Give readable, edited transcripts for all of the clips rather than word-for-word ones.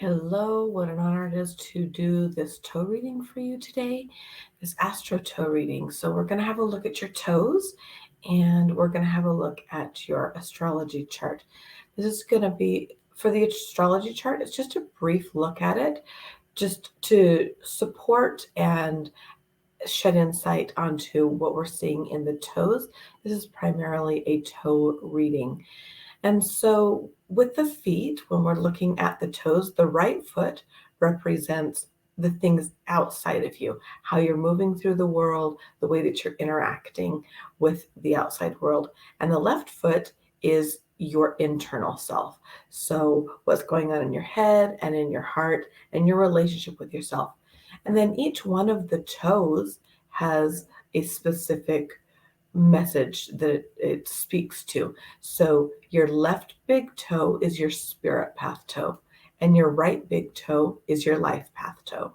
Hello, what an honor it is to do this toe reading for you today, this Astro Toe Reading. So we're going to have a look at your toes and we're going to have a look at your astrology chart. This is going to be, for the astrology chart, it's just a brief look at it, just to support and shed insight onto what we're seeing in the toes. This is primarily a toe reading. And so with the feet, when we're looking at the toes, the right foot represents the things outside of you, how you're moving through the world, the way that you're interacting with the outside world. And the left foot is your internal self. So what's going on in your head and in your heart and your relationship with yourself. And then each one of the toes has a specific message that it speaks to. So your left big toe is your spirit path toe, and your right big toe is your life path toe.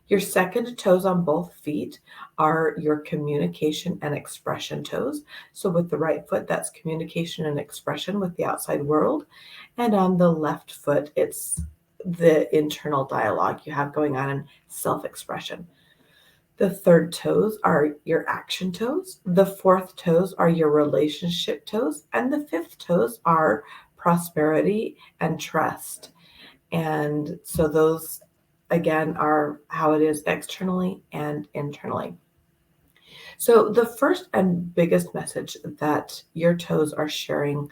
Your second toes on both feet are your communication and expression toes. So with the right foot, that's communication and expression with the outside world. And on the left foot, it's the internal dialogue you have going on in self-expression. The third toes are your action toes. The fourth toes are your relationship toes. And the fifth toes are prosperity and trust. And so those, again, are how it is externally and internally. So the first and biggest message that your toes are sharing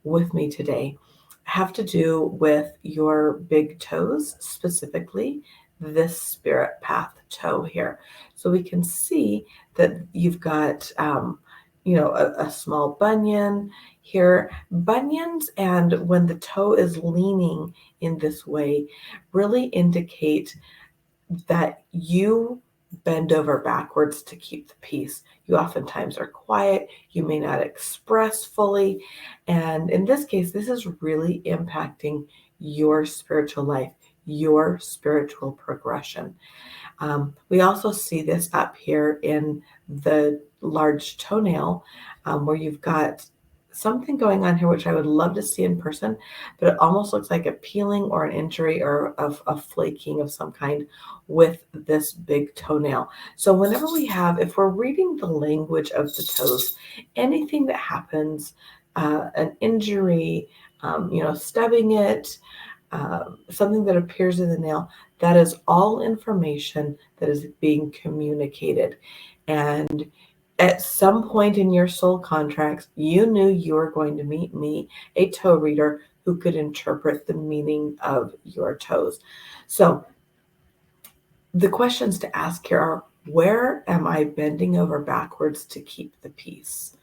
with me today have to do with your big toes, specifically this spirit path toe here. So we can see that you've got, a small bunion here. Bunions, and when the toe is leaning in this way, really indicate that you bend over backwards to keep the peace. You oftentimes are quiet, you may not express fully. And in this case, this is really impacting your spiritual life, your spiritual progression. We also see this up here in the large toenail, where you've got something going on here, which I would love to see in person, but it almost looks like a peeling or an injury or of a flaking of some kind with this big toenail. So whenever if we're reading the language of the toes, anything that happens, an injury, stubbing it, something that appears in the nail, that is all information that is being communicated. And at some point in your soul contracts, you knew you were going to meet me, a toe reader who could interpret the meaning of your toes. So the questions to ask here are, where am I bending over backwards to keep the peace?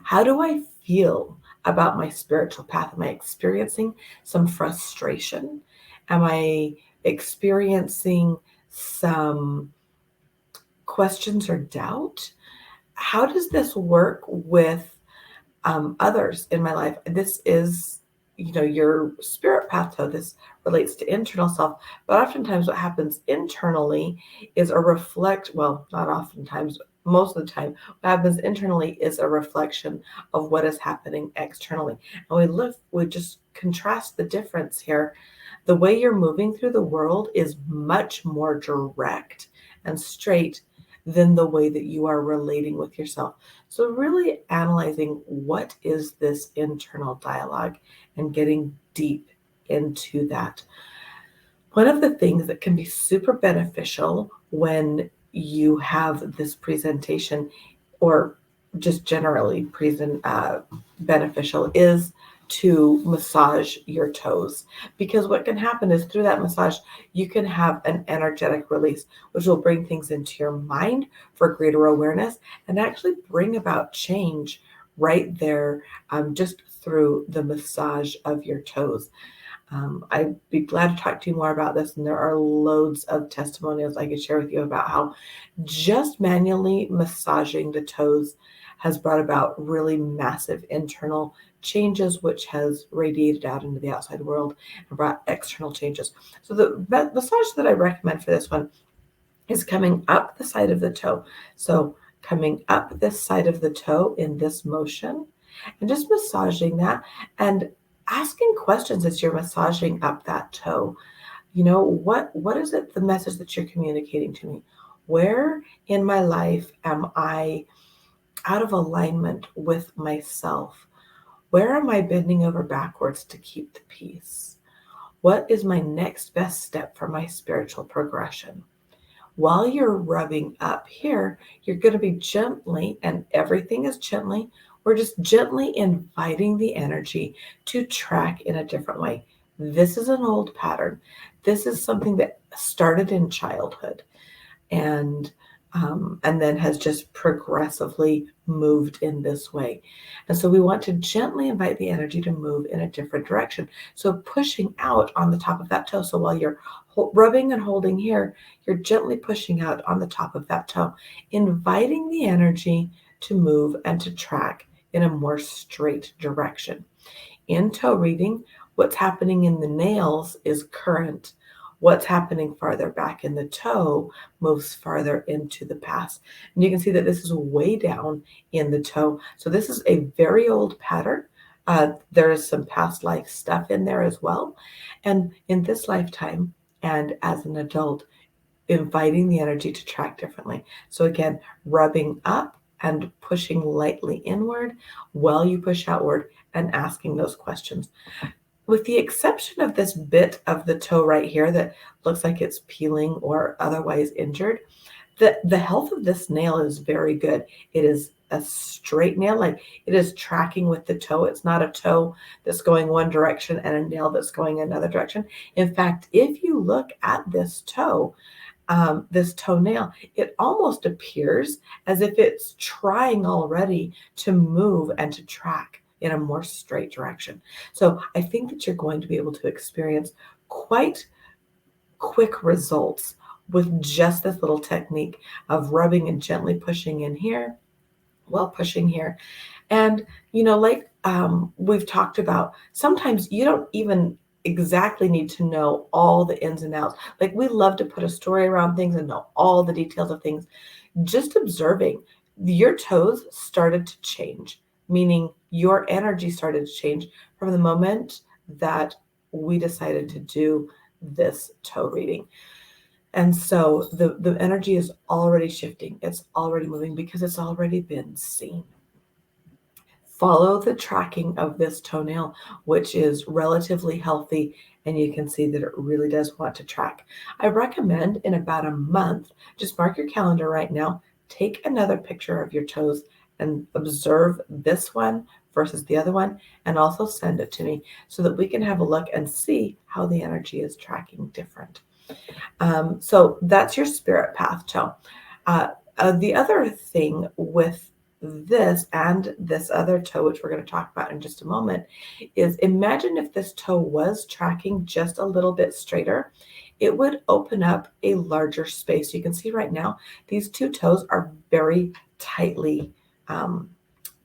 How do I feel about my spiritual path? Am I experiencing some frustration? Am I experiencing some questions or doubt? How does this work with others in my life? This is, your spirit path toe. This relates to internal self, but oftentimes what happens internally is not oftentimes, most of the time, what happens internally is a reflection of what is happening externally. And we just contrast the difference here. The way you're moving through the world is much more direct and straight than the way that you are relating with yourself. So really analyzing what is this internal dialogue and getting deep into that. One of the things that can be super beneficial when you have this presentation, or just generally beneficial, is to massage your toes, because what can happen is through that massage you can have an energetic release, which will bring things into your mind for greater awareness and actually bring about change right there, just through the massage of your toes. I'd be glad to talk to you more about this, and there are loads of testimonials I could share with you about how just manually massaging the toes has brought about really massive internal changes, which has radiated out into the outside world and brought external changes. So the massage that I recommend for this one is coming up the side of the toe. So coming up this side of the toe in this motion and just massaging that and asking questions as you're massaging up that toe. What is it, the message that you're communicating to me? Where in my life am I out of alignment with myself? Where am I bending over backwards to keep the peace? What is my next best step for my spiritual progression? While you're rubbing up here, you're going to be gently, and everything is gently, we're just gently inviting the energy to track in a different way. This is an old pattern. This is something that started in childhood and and then has just progressively moved in this way. And so we want to gently invite the energy to move in a different direction. So pushing out on the top of that toe. So while you're rubbing and holding here, you're gently pushing out on the top of that toe, inviting the energy to move and to track in a more straight direction. In toe reading, what's happening in the nails is current. What's happening farther back in the toe moves farther into the past. And you can see that this is way down in the toe. So this is a very old pattern. There is some past life stuff in there as well. And in this lifetime and as an adult, inviting the energy to track differently. So again, rubbing up and pushing lightly inward while you push outward and asking those questions. With the exception of this bit of the toe right here that looks like it's peeling or otherwise injured, the health of this nail is very good. It is a straight nail, like it is tracking with the toe. It's not a toe that's going one direction and a nail that's going another direction. In fact, if you look at this toe, this toenail, it almost appears as if it's trying already to move and to track in a more straight direction. So I think that you're going to be able to experience quite quick results with just this little technique of rubbing and gently pushing in here while pushing here. And, like we've talked about, sometimes you don't even exactly need to know all the ins and outs. Like we love to put a story around things and know all the details of things. Just observing your toes started to change, meaning your energy started to change from the moment that we decided to do this toe reading. And so the energy is already shifting. It's already moving because it's already been seen. Follow the tracking of this toenail, which is relatively healthy, and you can see that it really does want to track. I recommend in about a month, just mark your calendar right now, take another picture of your toes and observe this one versus the other one, and also send it to me so that we can have a look and see how the energy is tracking different. So that's your spirit path toe. The other thing with this and this other toe, which we're going to talk about in just a moment, is imagine if this toe was tracking just a little bit straighter, it would open up a larger space. You can see right now, these two toes are very tightly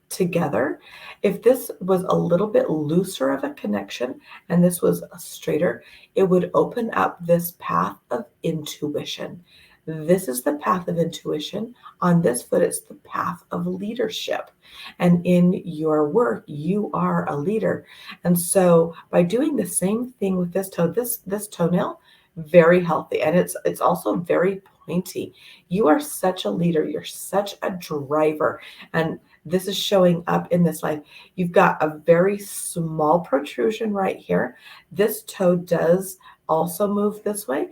together. If this was a little bit looser of a connection and this was straighter, it would open up this path of intuition. This is the path of intuition. On this foot, it's the path of leadership. And in your work, you are a leader. And so by doing the same thing with this toe, this toenail, very healthy. And it's also very pointy. You are such a leader. You're such a driver. And this is showing up in this life. You've got a very small protrusion right here. This toe does also move this way.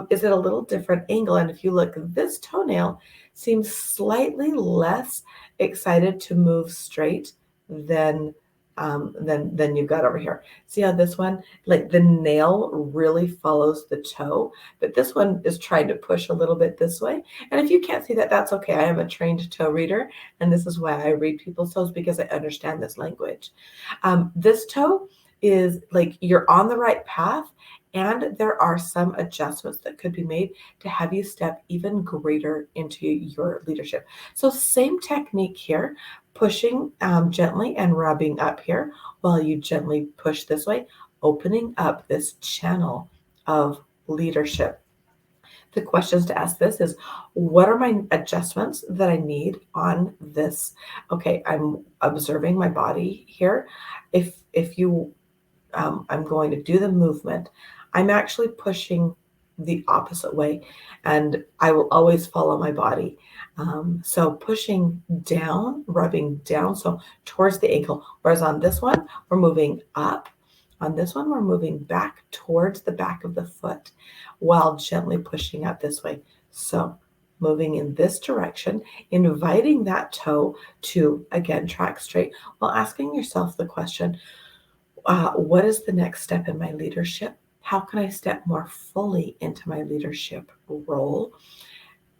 Is it a little different angle? And if you look, this toenail seems slightly less excited to move straight than you've got over here. See how this one, like the nail really follows the toe, but this one is trying to push a little bit this way. And if you can't see that, that's okay. I am a trained toe reader, and this is why I read people's toes, because I understand this language. This toe is like you're on the right path, and there are some adjustments that could be made to have you step even greater into your leadership. So same technique here, pushing gently and rubbing up here while you gently push this way, opening up this channel of leadership. The questions to ask this is, what are my adjustments that I need on this? Okay, I'm observing my body here. If you I'm going to do the movement. I'm actually pushing the opposite way, and I will always follow my body. So pushing down, rubbing down, so towards the ankle. Whereas on this one, we're moving up. On this one, we're moving back towards the back of the foot while gently pushing up this way. So moving in this direction, inviting that toe to, again, track straight while asking yourself the question, what is the next step in my leadership? How can I step more fully into my leadership role?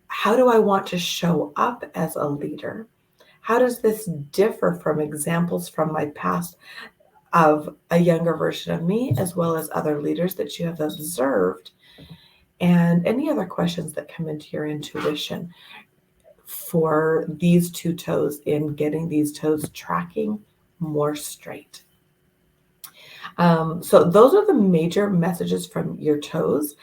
How do I want to show up as a leader? How does this differ from examples from my past of a younger version of me, as well as other leaders that you have observed? And any other questions that come into your intuition for these two toes in getting these toes tracking more straight. So those are the major messages from your toes,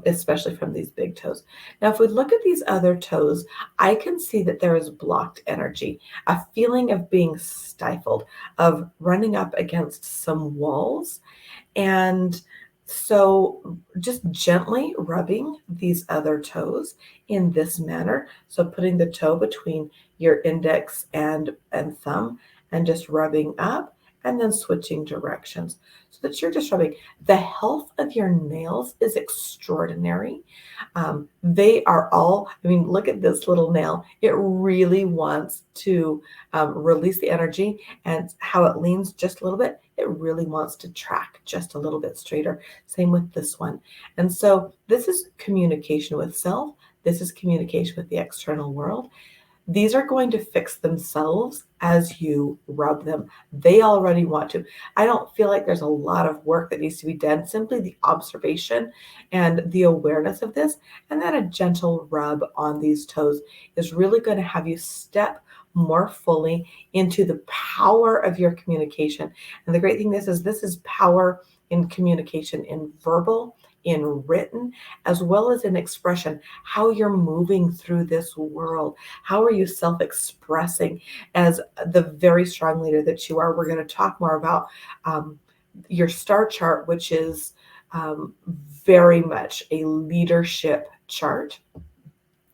especially from these big toes. Now, if we look at these other toes, I can see that there is blocked energy, a feeling of being stifled, of running up against some walls. And so just gently rubbing these other toes in this manner. So putting the toe between your index and thumb and just rubbing up and then switching directions so that you're just rubbing. The health of your nails is extraordinary. They are all, I mean, look at this little nail. It really wants to release the energy, and how it leans just a little bit, it really wants to track just a little bit straighter. Same with this one. And so this is communication with self. This is communication with the external world. These are going to fix themselves as you rub them. They already want to. I don't feel like there's a lot of work that needs to be done. Simply the observation and the awareness of this, and then a gentle rub on these toes is really going to have you step more fully into the power of your communication. And the great thing this is power in communication, in verbal, in written, as well as in expression, how you're moving through this world. How are you self-expressing as the very strong leader that you are? We're going to talk more about your star chart, which is very much a leadership chart.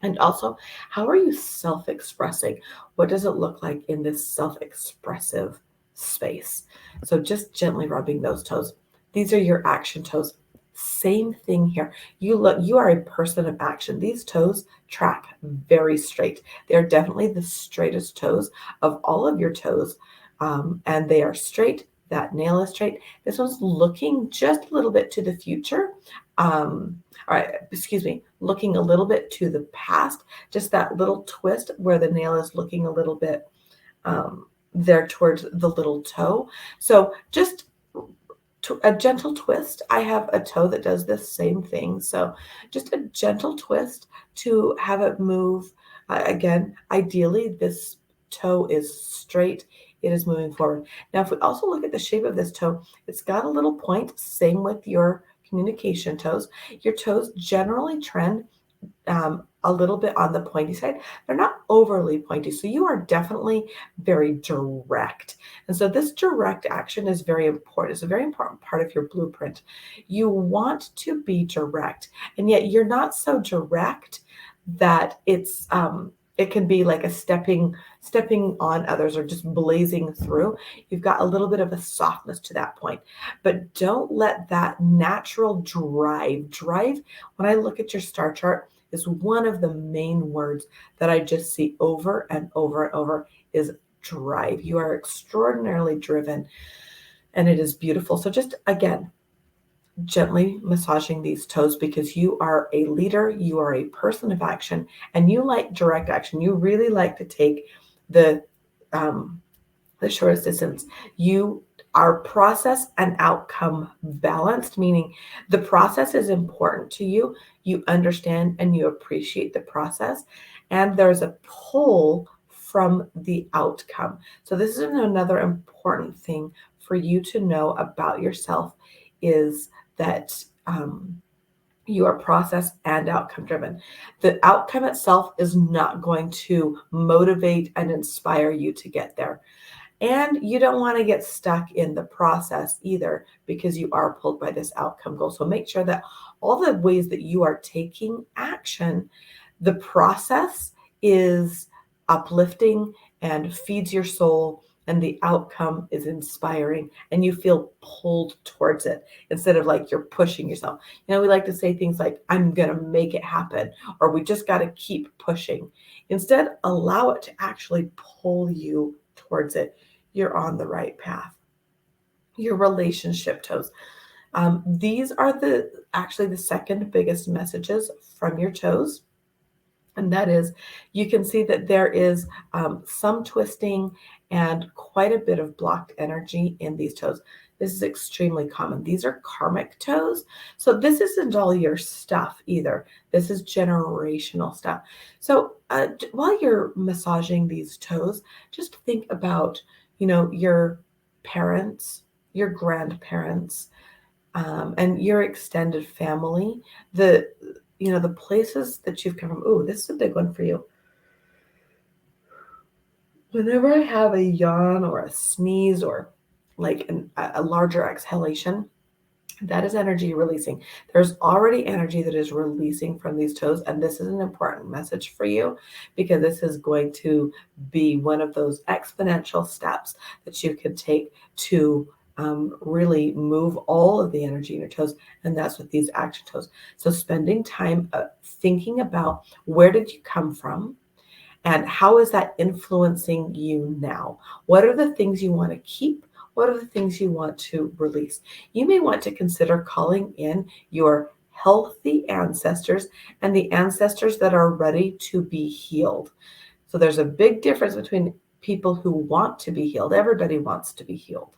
And also, how are you self-expressing? What does it look like in this self-expressive space? So just gently rubbing those toes. These are your action toes. Same thing here. You are a person of action. These toes track very straight. They're definitely the straightest toes of all of your toes. And they are straight. That nail is straight. This one's looking just a little bit to the future. Looking a little bit to the past, just that little twist where the nail is looking a little bit there towards the little toe. So just a gentle twist. I have a toe that does this same thing. So just a gentle twist to have it move. Again, ideally, this toe is straight. It is moving forward. Now, if we also look at the shape of this toe, it's got a little point. Same with your communication toes. Your toes generally trend a little bit on the pointy side. They're not overly pointy. So you are definitely very direct. And so this direct action is very important. It's a very important part of your blueprint. You want to be direct, and yet you're not so direct that it can be like a stepping on others or just blazing through. You've got a little bit of a softness to that point, but don't let that natural drive, when I look at your star chart, is one of the main words that I just see over and over and over is drive. You are extraordinarily driven, and it is beautiful. So just, again, gently massaging these toes, because you are a leader, you are a person of action, and you like direct action. You really like to take the shortest distance. You are process and outcome balanced, meaning the process is important to you. You understand and you appreciate the process, and there's a pull from the outcome. So this is another important thing for you to know about yourself, is that you are process and outcome driven. The outcome itself is not going to motivate and inspire you to get there. And you don't want to get stuck in the process either because you are pulled by this outcome goal. So make sure that all the ways that you are taking action, the process is uplifting and feeds your soul, and the outcome is inspiring and you feel pulled towards it instead of like you're pushing yourself. We like to say things like, I'm going to make it happen, or we just got to keep pushing. Instead, allow it to actually pull you towards it. You're on the right path. Your relationship toes. These are actually the second biggest messages from your toes. And that is, you can see that there is some twisting and quite a bit of blocked energy in these toes. This is extremely common. These are karmic toes. So this isn't all your stuff either. This is generational stuff. So while you're massaging these toes, just think about, your parents, your grandparents, and your extended family, the places that you've come from. Ooh, this is a big one for you. Whenever I have a yawn or a sneeze or like a larger exhalation, that is energy releasing. There's already energy that is releasing from these toes, and this is an important message for you because this is going to be one of those exponential steps that you could take to really move all of the energy in your toes, and that's with these action toes. So spending time thinking about where did you come from, and how is that influencing you now? What are the things you want to keep? What are the things you want to release? You may want to consider calling in your healthy ancestors and the ancestors that are ready to be healed. So there's a big difference between people who want to be healed. Everybody wants to be healed.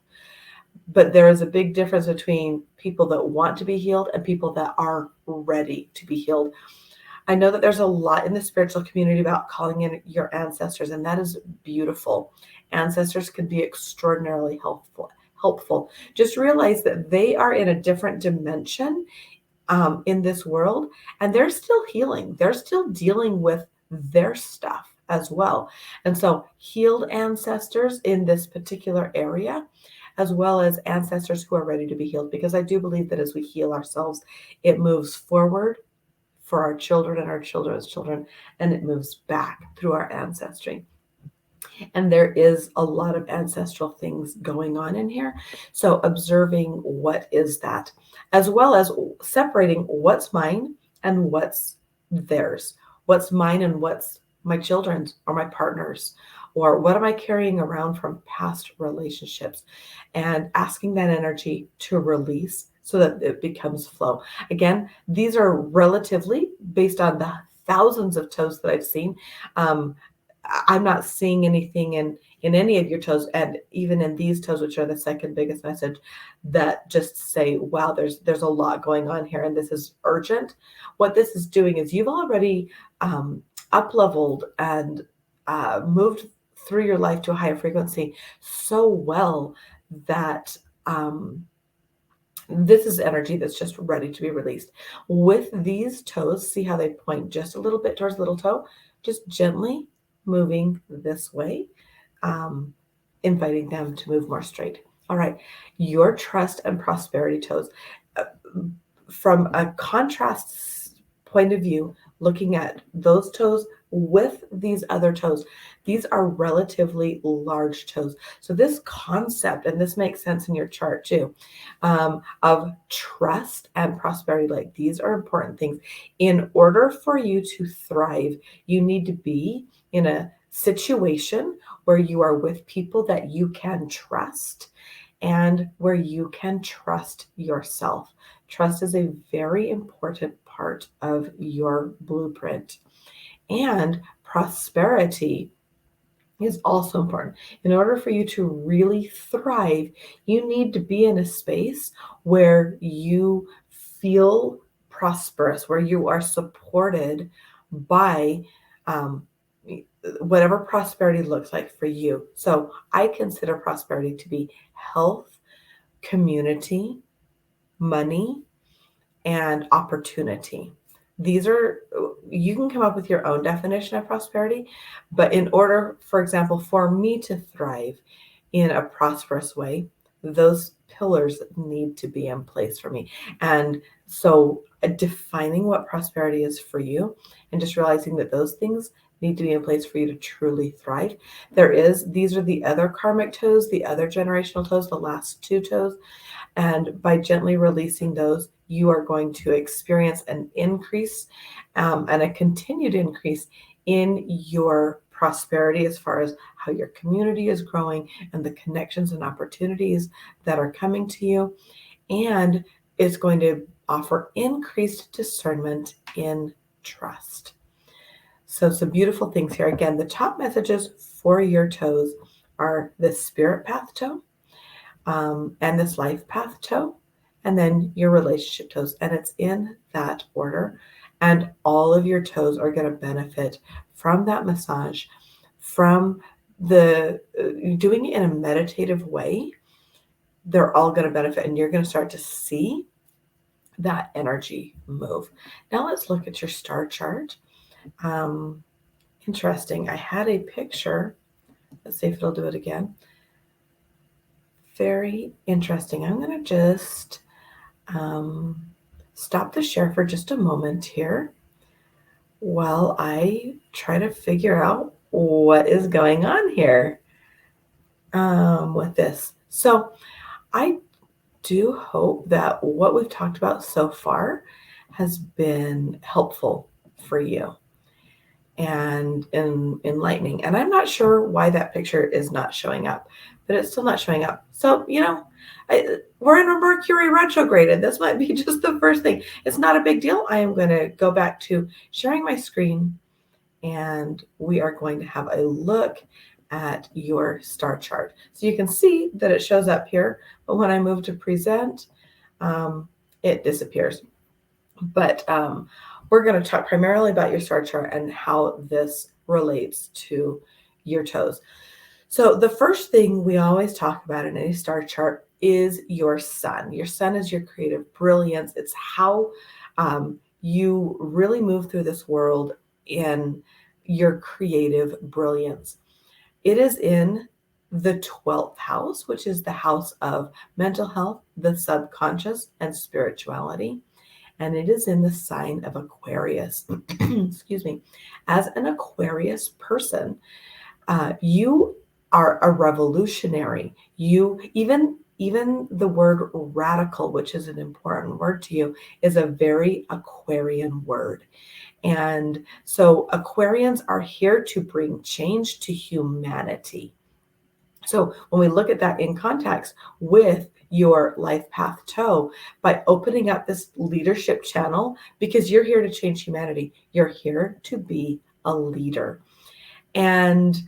But there is a big difference between people that want to be healed and people that are ready to be healed. I know that there's a lot in the spiritual community about calling in your ancestors, and that is beautiful. Ancestors can be extraordinarily helpful. Just realize that they are in a different dimension in this world, and they're still healing. They're still dealing with their stuff as well. And so healed ancestors in this particular area, as well as ancestors who are ready to be healed, because I do believe that as we heal ourselves, it moves forward for our children and our children's children, and it moves back through our ancestry. And there is a lot of ancestral things going on in here. So observing what is that, as well as separating what's mine and what's theirs. What's mine and what's my children's or my partner's, or what am I carrying around from past relationships, and asking that energy to release so that it becomes flow. Again, these are relatively based on the thousands of toes that I've seen. I'm not seeing anything in any of your toes, and even in these toes, which are the second biggest message, that just say, wow, there's a lot going on here, and this is urgent. What this is doing is you've already up leveled and moved through your life to a higher frequency so well that this is energy that's just ready to be released. With these toes, see how they point just a little bit towards little toe, just gently moving this way, inviting them to move more straight. All right, your trust and prosperity toes. From a contrast point of view, looking at those toes with these other toes, these are relatively large toes. So this concept, and this makes sense in your chart too, of trust and prosperity, like these are important things. In order for you to thrive, you need to be in a situation where you are with people that you can trust and where you can trust yourself. Trust is a very important part of your blueprint. And prosperity is also important. In order for you to really thrive, you need to be in a space where you feel prosperous, where you are supported by whatever prosperity looks like for you. So I consider prosperity to be health, community, money, and opportunity. These are, you can come up with your own definition of prosperity, but in order, for example, for me to thrive, in a prosperous way, those pillars need to be in place for me. And so defining what prosperity is for you and just realizing that those things need to be in place for you to truly thrive. These are the other karmic toes, the other generational toes, the last two toes. And by gently releasing those, you are going to experience an increase and a continued increase in your prosperity as far as how your community is growing and the connections and opportunities that are coming to you. And it's going to offer increased discernment in trust. So some beautiful things here. Again, the top messages for your toes are the spirit path toe, and this life path toe, and then your relationship toes. And it's in that order. And all of your toes are going to benefit from that massage, from the doing it in a meditative way. They're all going to benefit, and you're going to start to see that energy move. Now let's look at your star chart. Interesting. I had a picture. Let's see if it'll do it again. Very interesting. I'm going to just stop the share for just a moment here while I try to figure out what is going on here with this. So I do hope that what we've talked about so far has been helpful for you and enlightening. And I'm not sure why that picture is not showing up, but it's still not showing up. So, we're in a Mercury retrograde, and this might be just the first thing. It's not a big deal. I am going to go back to sharing my screen, and we are going to have a look at your star chart. So you can see that it shows up here, but when I move to present, it disappears. But we're going to talk primarily about your star chart and how this relates to your toes. So the first thing we always talk about in any star chart is your sun. Your sun is your creative brilliance. It's how you really move through this world in your creative brilliance. It is in the 12th house, which is the house of mental health, the subconscious, and spirituality. And it is in the sign of Aquarius. Excuse me. As an Aquarius person, you are a revolutionary. Even the word radical, which is an important word to you, is a very Aquarian word. And so Aquarians are here to bring change to humanity. So when we look at that in context with your life path toe, by opening up this leadership channel, because you're here to change humanity, you're here to be a leader. And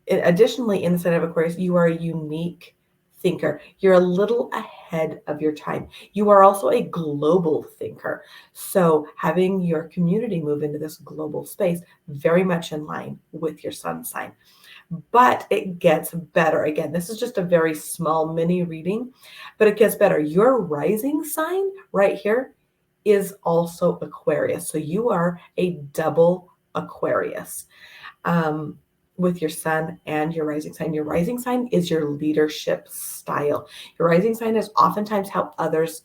additionally, in the sign of Aquarius, you are a unique thinker. You're a little ahead of your time. You are also a global thinker. So having your community move into this global space, very much in line with your sun sign. But it gets better. Again, this is just a very small mini reading, but it gets better. Your rising sign right here is also Aquarius. So you are a double Aquarius with your sun and your rising sign. Your rising sign is your leadership style. Your rising sign is oftentimes how others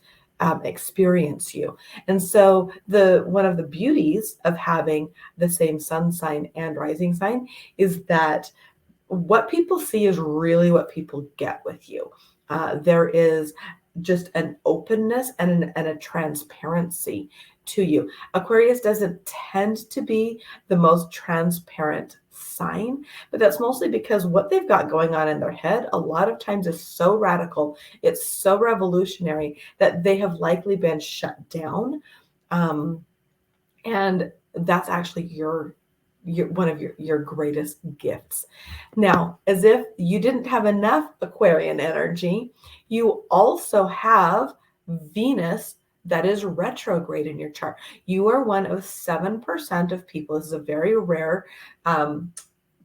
experience you. And so one of the beauties of having the same sun sign and rising sign is that what people see is really what people get with you. There is just an openness and a transparency to you. Aquarius doesn't tend to be the most transparent sign, but that's mostly because what they've got going on in their head a lot of times is so radical, it's so revolutionary that they have likely been shut down. And that's actually one of your greatest gifts. Now, as if you didn't have enough Aquarian energy, you also have Venus that is retrograde in your chart. You are one of 7% of people. This is a very rare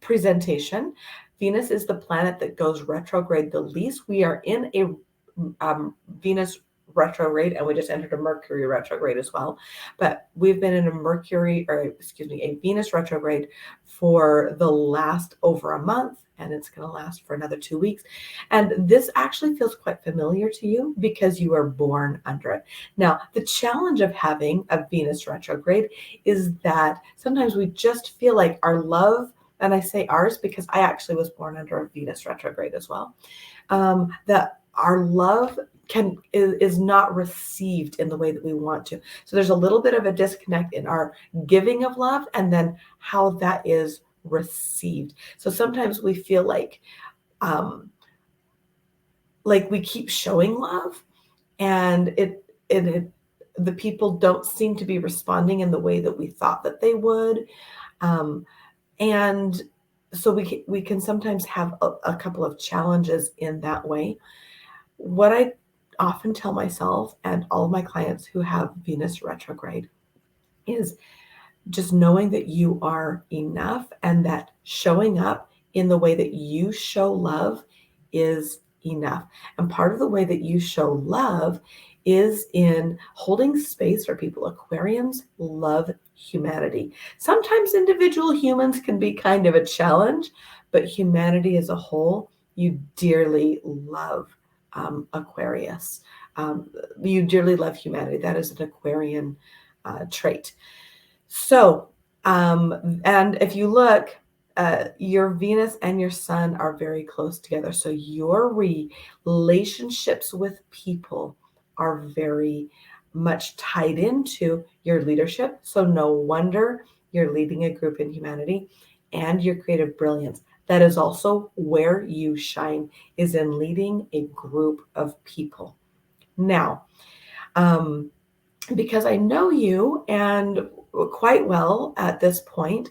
presentation. Venus is the planet that goes retrograde the least. We are in a Venus retrograde, and we just entered a Mercury retrograde as well. But we've been in a Venus retrograde for the last over a month, and it's going to last for another 2 weeks. And this actually feels quite familiar to you because you were born under it. Now, the challenge of having a Venus retrograde is that sometimes we just feel like our love, and I say ours because I actually was born under a Venus retrograde as well, that our love is not received in the way that we want to. So there's a little bit of a disconnect in our giving of love and then how that is received. So sometimes we feel like we keep showing love and the people don't seem to be responding in the way that we thought that they would. And so we can sometimes have a couple of challenges in that way. What I often tell myself and all of my clients who have Venus retrograde is just knowing that you are enough and that showing up in the way that you show love is enough. And part of the way that you show love is in holding space for people. Aquarians love humanity. Sometimes individual humans can be kind of a challenge, but humanity as a whole, you dearly love Aquarius. You dearly love humanity. That is an Aquarian trait. So, and if you look, your Venus and your Sun are very close together. So your relationships with people are very much tied into your leadership. So no wonder you're leading a group in humanity and your creative brilliance. That is also where you shine, is in leading a group of people. Now, because I know you and quite well at this point,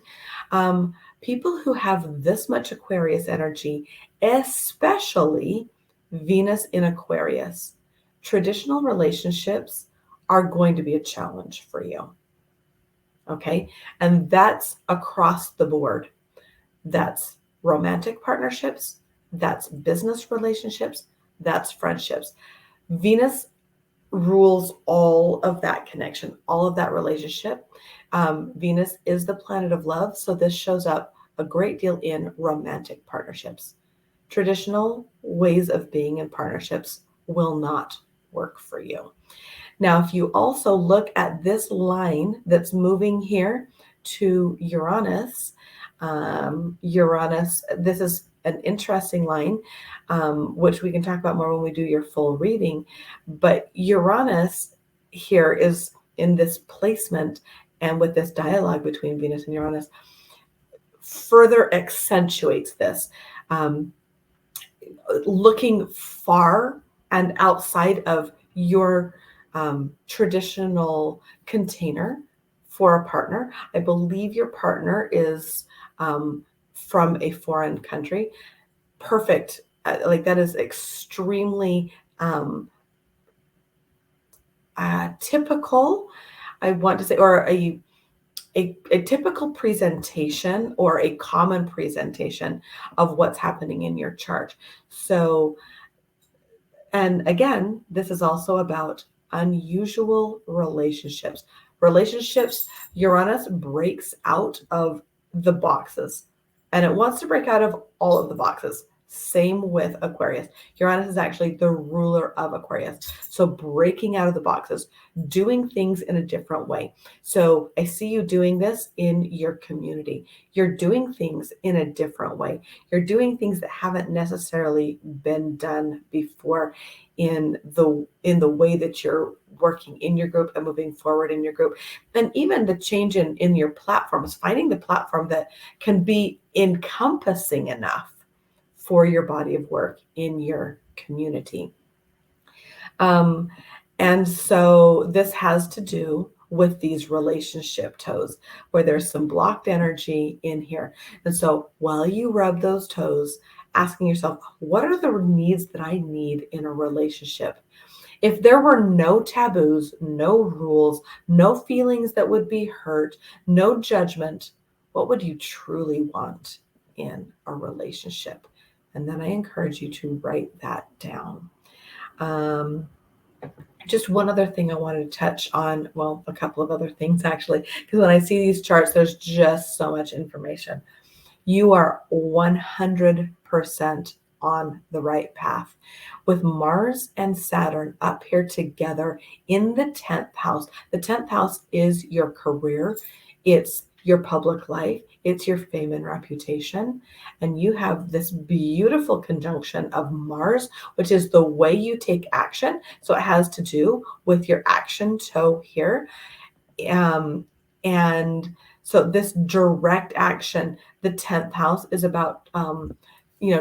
people who have this much Aquarius energy, especially Venus in Aquarius, traditional relationships are going to be a challenge for you. Okay. And that's across the board. That's romantic partnerships. That's business relationships. That's friendships. Venus rules all of that connection, all of that relationship. Venus is the planet of love. So this shows up a great deal in romantic partnerships. Traditional ways of being in partnerships will not work for you. Now, if you also look at this line that's moving here to Uranus, this is an interesting line, which we can talk about more when we do your full reading. But Uranus here is in this placement, and with this dialogue between Venus and Uranus, further accentuates this. Looking far and outside of your traditional container for a partner. I believe your partner is from a foreign country. Perfect. That is extremely typical, I want to say, or a typical presentation or a common presentation of what's happening in your chart. So, and again, this is also about unusual relationships. Uranus breaks out of the boxes, and it wants to break out of all of the boxes. Same with Aquarius. Uranus is actually the ruler of Aquarius. So breaking out of the boxes, doing things in a different way. So I see you doing this in your community. You're doing things in a different way. You're doing things that haven't necessarily been done before in the way that you're working in your group and moving forward in your group. And even the change in your platforms, finding the platform that can be encompassing enough for your body of work in your community. And so this has to do with these relationship toes where there's some blocked energy in here. And so while you rub those toes, asking yourself, what are the needs that I need in a relationship? If there were no taboos, no rules, no feelings that would be hurt, no judgment, what would you truly want in a relationship? And then I encourage you to write that down. Just one other thing I wanted to touch on, well, a couple of other things actually, because when I see these charts, there's just so much information. You are 100% on the right path. With Mars and Saturn up here together in the 10th house, the 10th house is your career, it's your public life, it's your fame and reputation. And you have this beautiful conjunction of Mars, which is the way you take action. So it has to do with your action toe here. Um, and so this direct action, the 10th house is about,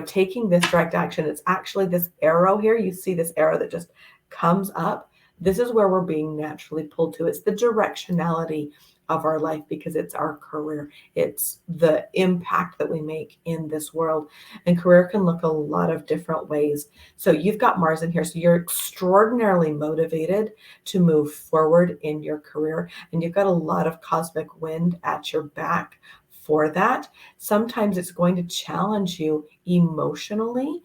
taking this direct action. It's actually this arrow here. You see this arrow that just comes up. This is where we're being naturally pulled to. It's the directionality of our life because it's our career. It's the impact that we make in this world. And career can look a lot of different ways. So you've got Mars in here. So you're extraordinarily motivated to move forward in your career. And you've got a lot of cosmic wind at your back for that. Sometimes it's going to challenge you emotionally,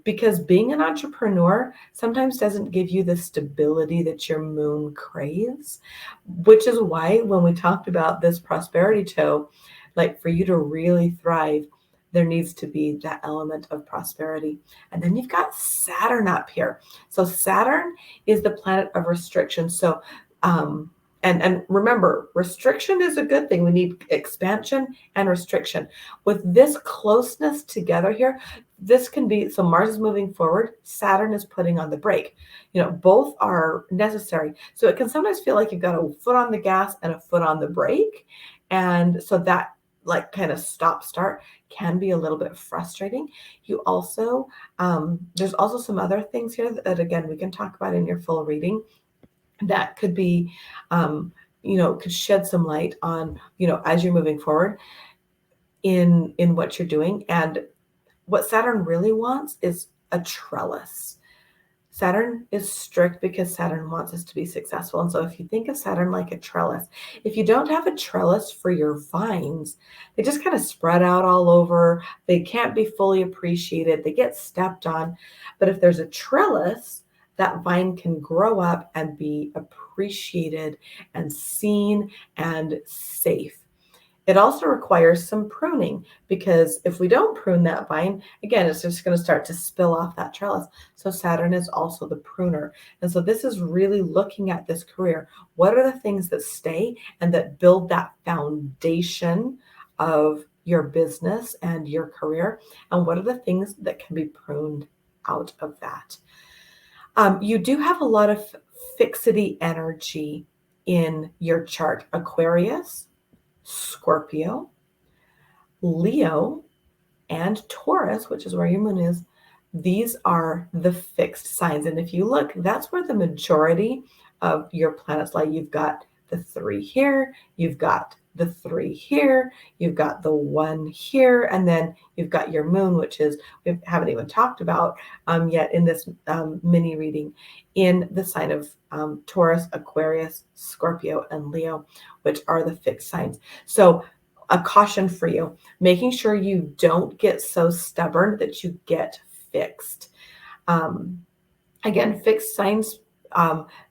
because being an entrepreneur sometimes doesn't give you the stability that your moon craves, which is why when we talked about this prosperity toe, like for you to really thrive, there needs to be that element of prosperity. And then you've got Saturn up here. So Saturn is the planet of restriction. So, and remember, restriction is a good thing. We need expansion and restriction. With this closeness together here, this can be, so Mars is moving forward, Saturn is putting on the brake. Both are necessary. So it can sometimes feel like you've got a foot on the gas and a foot on the brake. And so that like kind of stop start can be a little bit frustrating. You also, there's also some other things here that again, we can talk about in your full reading that could be, could shed some light on, as you're moving forward in what you're doing. And what Saturn really wants is a trellis. Saturn is strict because Saturn wants us to be successful. And so if you think of Saturn like a trellis, if you don't have a trellis for your vines, they just kind of spread out all over. They can't be fully appreciated. They get stepped on. But if there's a trellis, that vine can grow up and be appreciated and seen and safe. It also requires some pruning because if we don't prune that vine, again, it's just going to start to spill off that trellis. So Saturn is also the pruner. And so this is really looking at this career. What are the things that stay and that build that foundation of your business and your career? And what are the things that can be pruned out of that? You do have a lot of fixity energy in your chart. Aquarius, Scorpio, Leo, and Taurus, which is where your moon is, these are the fixed signs. And if you look, that's where the majority of your planets lie. You've got the 3 here, you've got the 3 here, you've got the 1 here, and then you've got your moon, which is, we haven't even talked about yet in this mini reading, in the sign of Taurus, Aquarius, Scorpio, and Leo, which are the fixed signs. So a caution for you, making sure you don't get so stubborn that you get fixed. Again, fixed signs,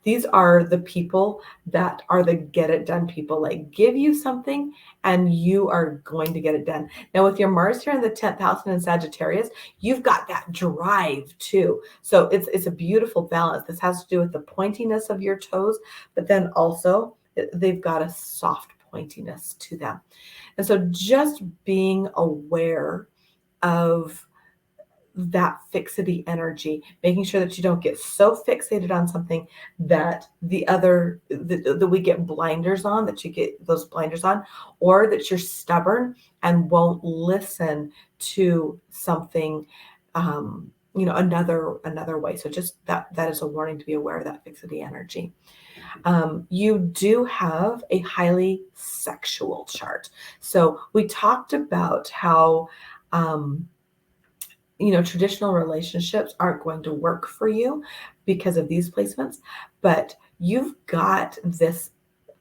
these are the people that are the get it done people, like give you something and you are going to get it done. Now with your Mars here in the 10th house and in Sagittarius, you've got that drive too. So it's a beautiful balance. This has to do with the pointiness of your toes, but then also they've got a soft pointiness to them. And so just being aware of that fixity energy, making sure that you don't get so fixated on something that that we get blinders on, that you get those blinders on, or that you're stubborn and won't listen to something, another way. So just that is a warning to be aware of that fixity energy. You do have a highly sexual chart. So we talked about how, traditional relationships aren't going to work for you because of these placements, but you've got this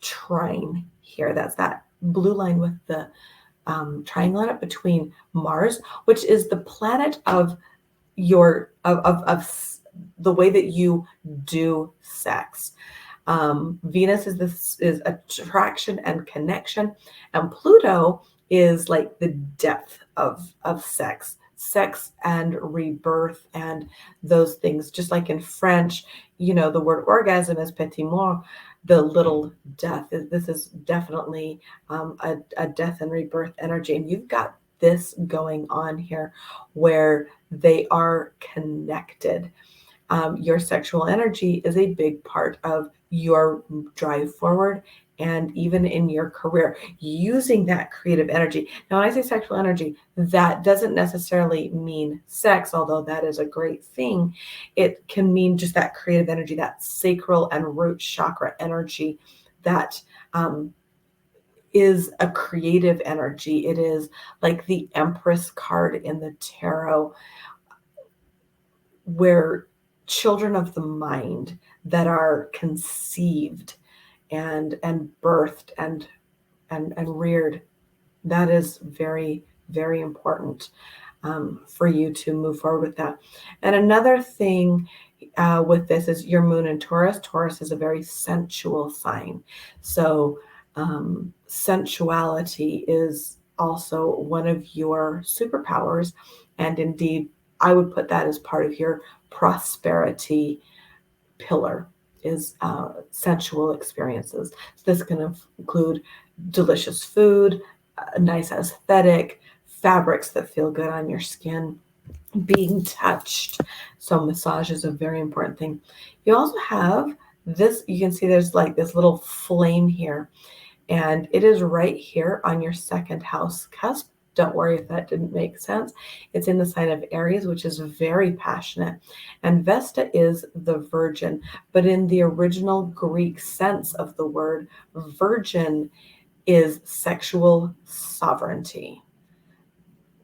trine here. That's that blue line with the triangle on it between Mars, which is the planet of the way that you do sex. Venus is attraction and connection, and Pluto is like the depth of sex and rebirth and those things. Just like in French, the word orgasm is petit mort, the little death. This is definitely a death and rebirth energy, and you've got this going on here where they are connected. Your sexual energy is a big part of your drive forward and even in your career, using that creative energy. Now, when I say sexual energy, that doesn't necessarily mean sex, although that is a great thing. It can mean just that creative energy, that sacral and root chakra energy that is a creative energy. It is like the Empress card in the tarot, where children of the mind that are conceived and birthed and reared, that is very, very important for you to move forward with that. And another thing with this is your moon in Taurus. Taurus is a very sensual sign. So sensuality is also one of your superpowers. And indeed, I would put that as part of your prosperity pillar is sensual experiences. So this can include delicious food, nice aesthetic, fabrics that feel good on your skin, being touched. So massage is a very important thing. You also have this, you can see there's like this little flame here, and it is right here on your second house cusp. Don't worry if that didn't make sense. It's in the sign of Aries, which is very passionate. And Vesta is the virgin, but in the original Greek sense of the word, virgin is sexual sovereignty.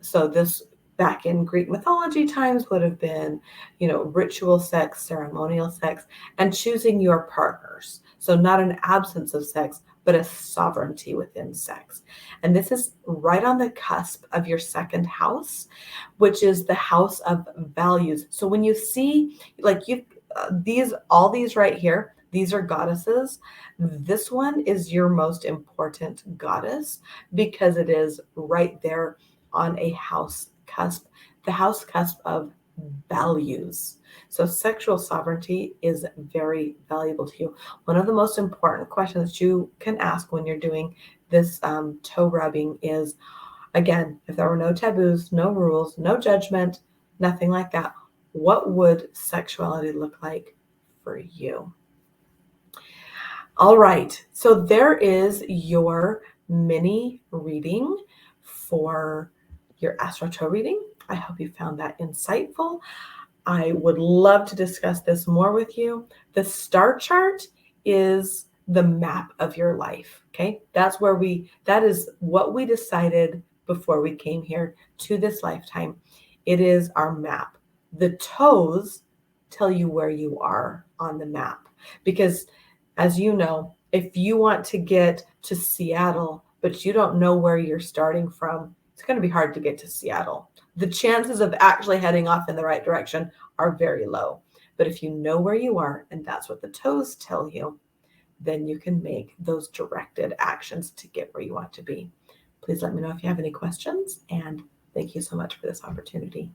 So this back in Greek mythology times would have been, ritual sex, ceremonial sex, and choosing your partners. So not an absence of sex, but a sovereignty within sex. And this is right on the cusp of your second house, which is the house of values. So when you see like all these right here, these are goddesses. This one is your most important goddess because it is right there on a house cusp, the house cusp of values. So sexual sovereignty is very valuable to you. One of the most important questions that you can ask when you're doing this toe rubbing is, again, if there were no taboos, no rules, no judgment, nothing like that, what would sexuality look like for you? All right, so there is your mini reading for your Astro Toe reading. I hope you found that insightful. I would love to discuss this more with you. The star chart is the map of your life, okay? That is what we decided before we came here to this lifetime. It is our map. The toes tell you where you are on the map because, as you know, if you want to get to Seattle, but you don't know where you're starting from, it's going to be hard to get to Seattle. The chances of actually heading off in the right direction are very low. But if you know where you are, and that's what the toes tell you, then you can make those directed actions to get where you want to be. Please let me know if you have any questions, and thank you so much for this opportunity.